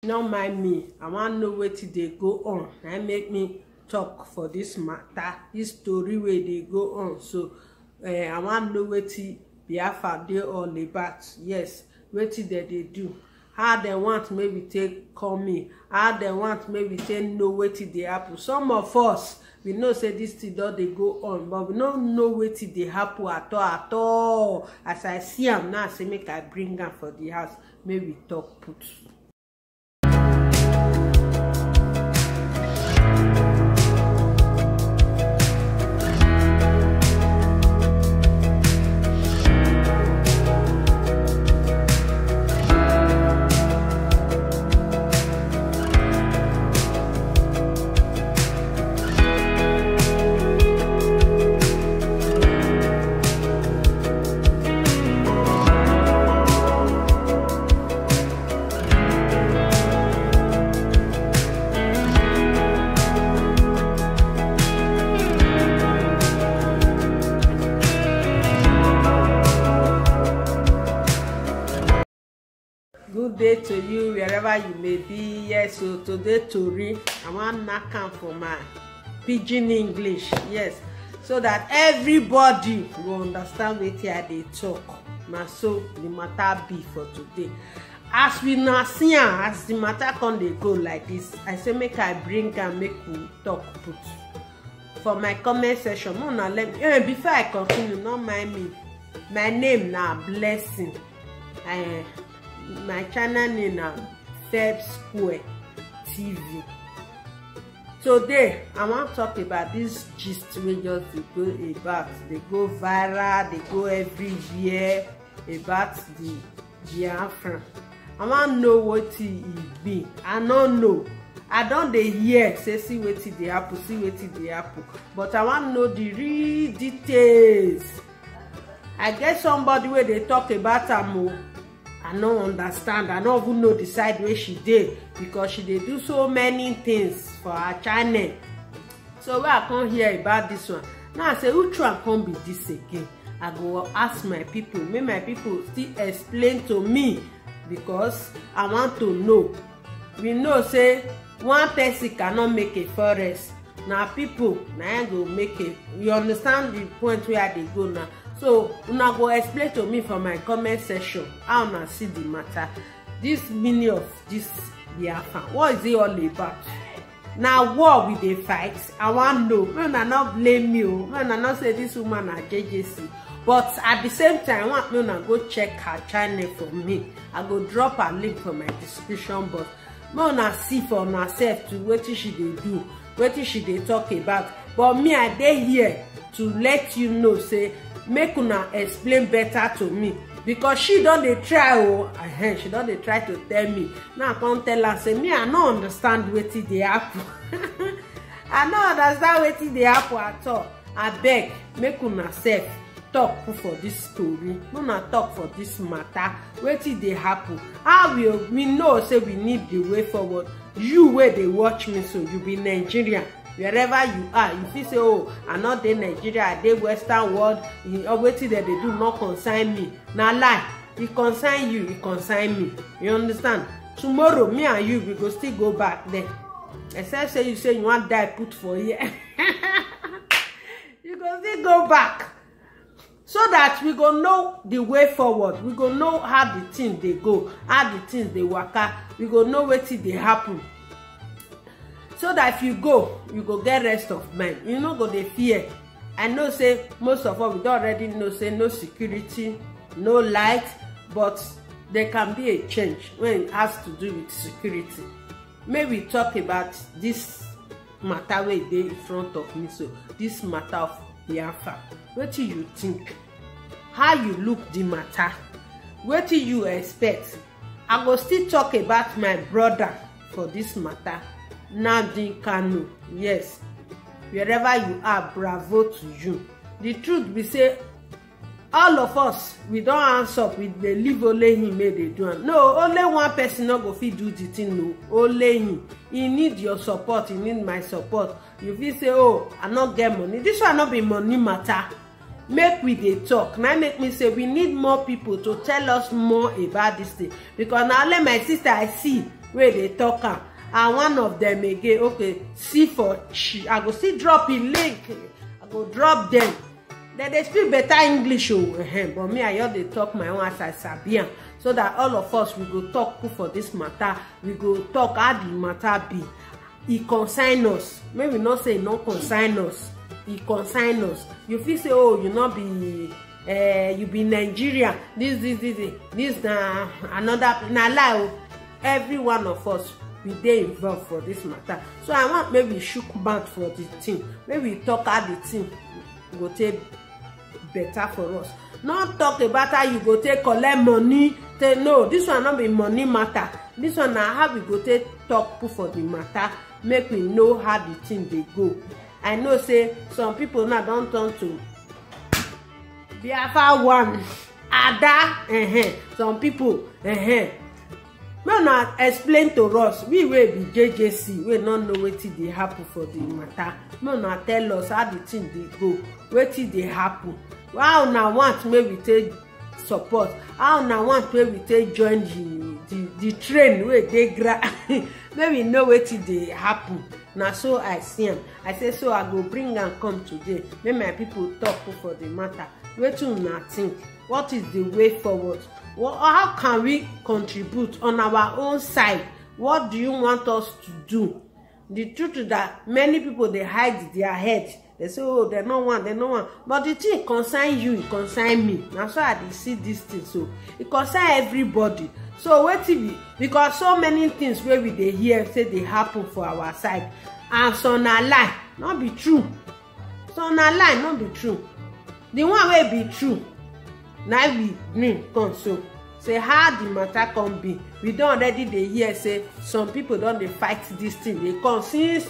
No mind me, I wan know wetin dey go on. Na make me talk for this matter, this story wey dey go on. So I wan know wetin Biafra dey all about. Yes, wetin dem dey do, how dem want make we take come in, how dem want make we take know wetin dey happen. Some of us, we know say this thing don dey go on, but we no know wetin dey happen at all. As I see am now, say make I bring am for the house, make we talk put. Good day to you wherever you may be. Yes, so today tori I wan knack am for my pidgin English. Yes, so that everybody will understand wetin I dey talk. Na so the matter be for today. As we na see am, as the matter come dey go like this, I say make I bring am make we talk put for my comment section. Una let me before I continue, no mind me. My name na Blessing. My channel name na Feb Square TV. Today I wan talk about this gist wey just dey go about, dey go viral, dey go everywhere about the Biafra. I wan know wetin e be. I no know. I don dey hear say see wetin dey happen, see wetin dey happen, but I wan know the real details. I get somebody wey dey talk about am o. I no understand. I no even know the side where she dey, because she dey do so many things for her channel. So when I come hear about this one, now I say which one come be this again? I go ask my people, make my people still explain to me, because I want to know. We know say one person cannot make a forest. Now people na go make it. You understand the point where I dey go now? So una go explain to me for my comment section how una see the matter. This meaning of this Biafra, what is it all about? Now war we dey fight. I wan know. Make una not blame me o. Make una not say this woman na JJC. But at the same time, I want una go check her channel for me. I go drop her link for my description box. Make una see for una self to wetin she dey do, wetin she dey talk about. But me, I dey here to let you know say make una explain better to me, because she don dey try o. She don dey try to tell me. Now I come tell her say me I no understand wetin dey happen. I no understand wetin dey happen at all. Abeg make una sef talk for this story. Una talk for this matter. Wetin dey happen? How we know say we need the way forward. You wey dey watch me, so you be Nigerian. Wherever you are, you feel say, oh, I not dey Nigeria, I dey Western world, wetin dem dey do not concern me. Na lie. E concern you, e concern me. You understand? Tomorrow, me and you, we go still go back there. Except say you want die put for here. You go still go back. So that we go know the way forward. We go know how the things dey go, how the things dey waka. We go know wetin dey happen. So that if you go get rest of mind. You no go dey fear. I know say most of us we don already know say no security, no light, but there can be a change when it has to do with security. May we talk about this matter wey dey in front of me. So this matter of Biafra. Wetin you think? How you look the matter? Wetin you expect? I go still talk about my brother for this matter. Nnamdi Kanu. Yes, wherever you are, bravo to you. The truth be say all of us, we don't answer up with the leave only him make they do. No, only one person not go fit do the thing. No, only him. He need your support. He need my support. You feel say, oh, I not get money. This one not be money matter. Make we dey talk. Now make me say we need more people to tell us more about this thing, because now let my sister I see wey dey talk am, and one of them again, okay, see for she, I go still drop a link, I go drop them. They speak better English, but me, I just dey talk my own as I sabi am, so that all of us we go talk for this matter. We go talk how the matter be. E concern us. Maybe we not say e no concern us. E concern us. You feel say, oh, you not be you be Nigeria. This na another na lie. Every one of us we dey involved for this matter. So I want maybe shook mouth for the thing. Maybe talk how the thing go take better for us. Not talk about how you go take collect money. Say no, this one not be money matter. This one na how we go take talk for the matter. Make we know how the thing dey go. I know say some people now don't turn to Biafra one Ada. Some people may not explain to us. We will be JJC. We not know wetin dey happen for the matter. May not tell us how the thing dey go. Wetin dey happen. How una want maybe take support? How una want maybe take join the train wey dey maybe know wetin dey happen. Na so I see am. I say so I go bring am come today. Make my people talk for the matter. Wetin una think? What is the way forward? How can we contribute on our own side? What do you want us to do? The truth is that many people they hide their head. They say, oh, they no want. But the thing concern you, it concern me. That's why I see this thing. So it concern everybody. So what be? Because so many things where we dey hear say they happen for our side, and some na lie, not be true. Some na lie, not be true. The one wey be true, now we come so. Say how the matter can be. We don't already dey hear say some people don't dey fight this thing. They come since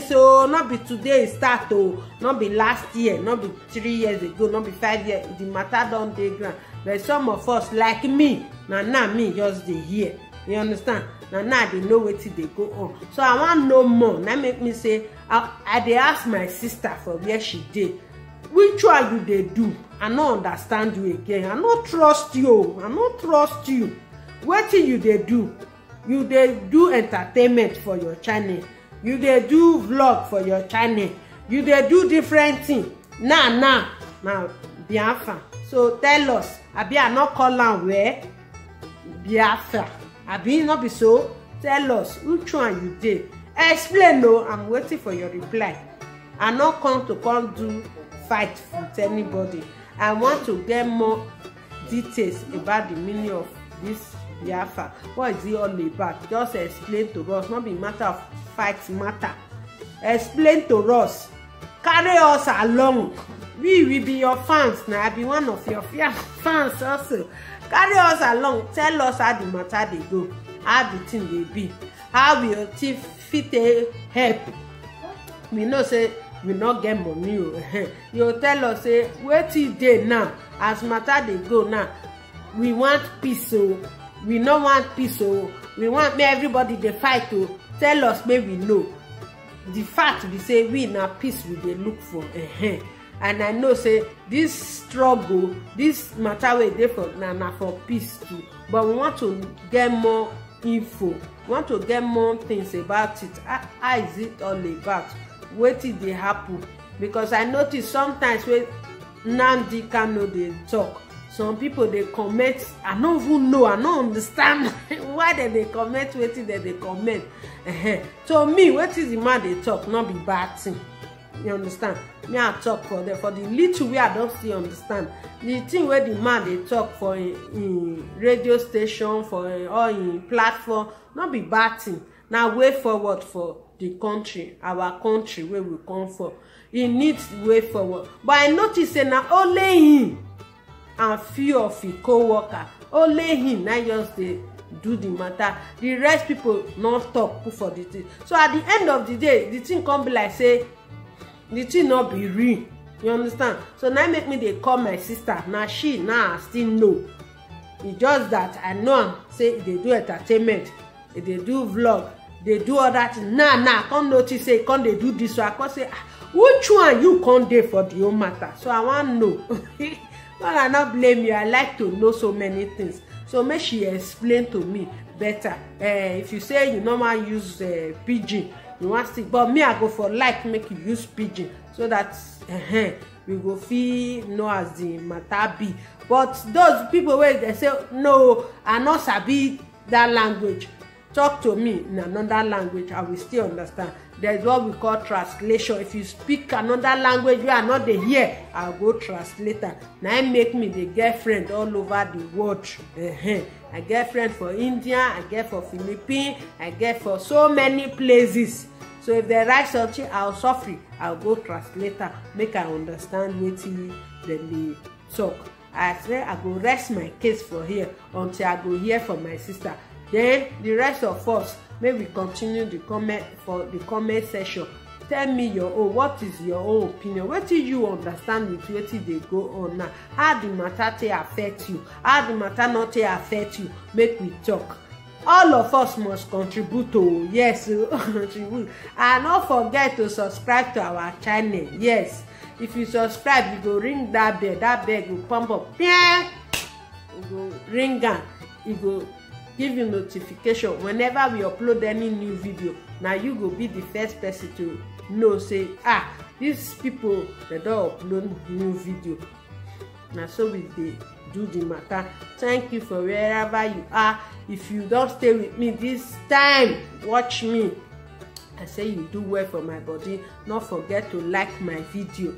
so not be today start to, not be last year, not be 3 years ago, not be 5 years. The matter don't dey ground. But some of us like me, now me just dey hear. You understand? Now they know wetin dey go on. So I want know more. Now make me say I dey ask my sister for where she dey. Which one you dey do? I no understand you again. I no trust you. I no trust you. Wetin you dey do? You dey do entertainment for your channel. You dey do vlog for your channel. You dey do different thing. Now Biafra. So tell us. Abi I not call am where? Biafra. Abi not be so? Tell us which one you dey. Explain. No, I'm waiting for your reply. I not come do fight with anybody. I want to get more details about the meaning of this Biafra. What is it all about? Just explain to us. Not be matter of fight matter. Explain to us. Carry us along. We will be your fans. Now I be one of your fans also. Carry us along. Tell us how the matter they go. How the thing they be. How we fit help. We know say we not get money. You tell us say wetin dey now. As matter they go now. We want peace. So we no want peace. So we want make everybody they fight to tell us maybe we know. The fact we say we na peace we dey look for. And I know say this struggle, this matter wey dey for na for peace too. But we want to get more info. We want to get more things about it. How is it all about? Wetin dey happen? Because I notice sometimes when Nnamdi Kanu dey talk, some people they comment. I don't even know. I don't understand why they comment. Wetin they comment. To me, what is the man they talk? Not be bad thing. You understand? Me I talk for them for the little way I don't still understand. The thing where the man they talk for in radio station for or in platform, not be bad thing. Now way forward for the country, our country where we come from. It needs way forward. But I notice that now only him and few of his co-worker, only him now just they do the matter. The rest people not talk for the thing. So at the end of the day, the thing come be like say the thing not be real. You understand? So now make me they call my sister. Now she now still know. It's just that I know am say they do entertainment, they do vlog, they do all that. Nah, I can't notice say can't they do this. So I can't say which one you can't do for the whole matter. So I want to know. Well, I not blame you. I like to know so many things. So make she explain to me better. If you say you normally use pidgin, you want to, but me I go for like make you use pidgin so that we go feel know as the matter be. But those people where they say no, I not sabi that language, talk to me in another language, I will still understand. There is what we call translation. If you speak another language you are not there here, I'll go translator. Now it make me the girlfriend all over the world. I get friend for India, I get for Philippines, I get for so many places. So if they write something, I'll suffer. I'll go translator, make I understand wetin dem dey talk. I say I go rest my case for here until I go hear from my sister. Then the rest of us, may we continue the comment for the comment section. Tell me your own. What is your own opinion? What do you understand with wetin dey go on now? How the matter take affect you? How the matter not take affect you? Make we talk. All of us must contribute to, yes, contribute. And don't forget to subscribe to our channel. Yes, if you subscribe, you go ring that bell go pump up, you go ring am, e go give you notification whenever we upload any new video. Now you go be the first person to know, say these people they don upload new video. Now so we dey do the matter. Thank you for wherever you are. If you don't stay with me this time, watch me. I say you do well for my body. Not forget to like my video.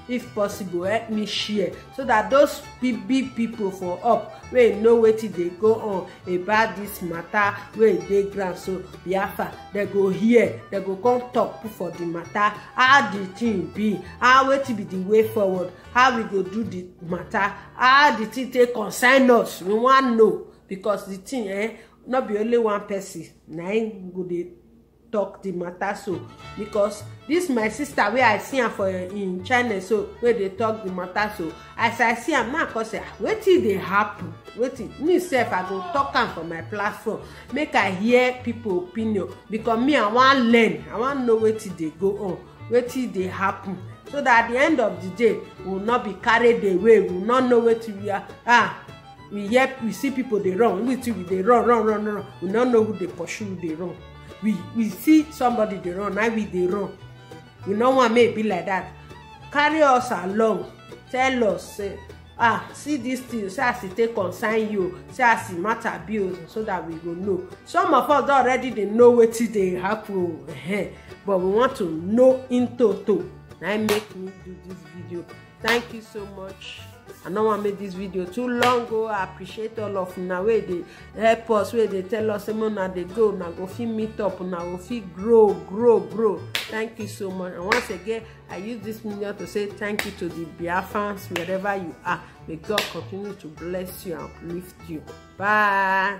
If possible, help me share so that those big people for up wey know wetin dey go on about this matter wey dey ground. So Biafra, they go hear, they go come talk for the matter. How the thing be? How wetin be the way forward? How we go do the matter? How the thing take concern us? We want know, because the thing not be only one person. Na him go dey talk the matter. So because this my sister wey I see am for in China, so where they talk the matter, so as I see am now, cause say wetin dey happen, wetin me sef I go talk am for my platform, make I hear people opinion, because me I wan learn, I wan know wetin dey go on, wetin dey happen, so that at the end of the day we will not be carried away. We will not know wetin we are. We see people dey run, we dey run. We don't know who they pursue, they run. We see somebody dey run, now we dey run. We no want make be like that. Carry us along, tell us, say see this thing, say as it take concern you, say as it matter bills, so that we go know. Some of us already they know wetin dey happen, but we want to know in total. Now make me do this video. Thank you so much. I don't want to make this video too long. I appreciate all of you now where they help us, where they tell us now they go, now go feel meet up, now go feel grow. Thank you so much. And once again, I use this video to say thank you to the Biafrans wherever you are. May God continue to bless you and uplift you. Bye.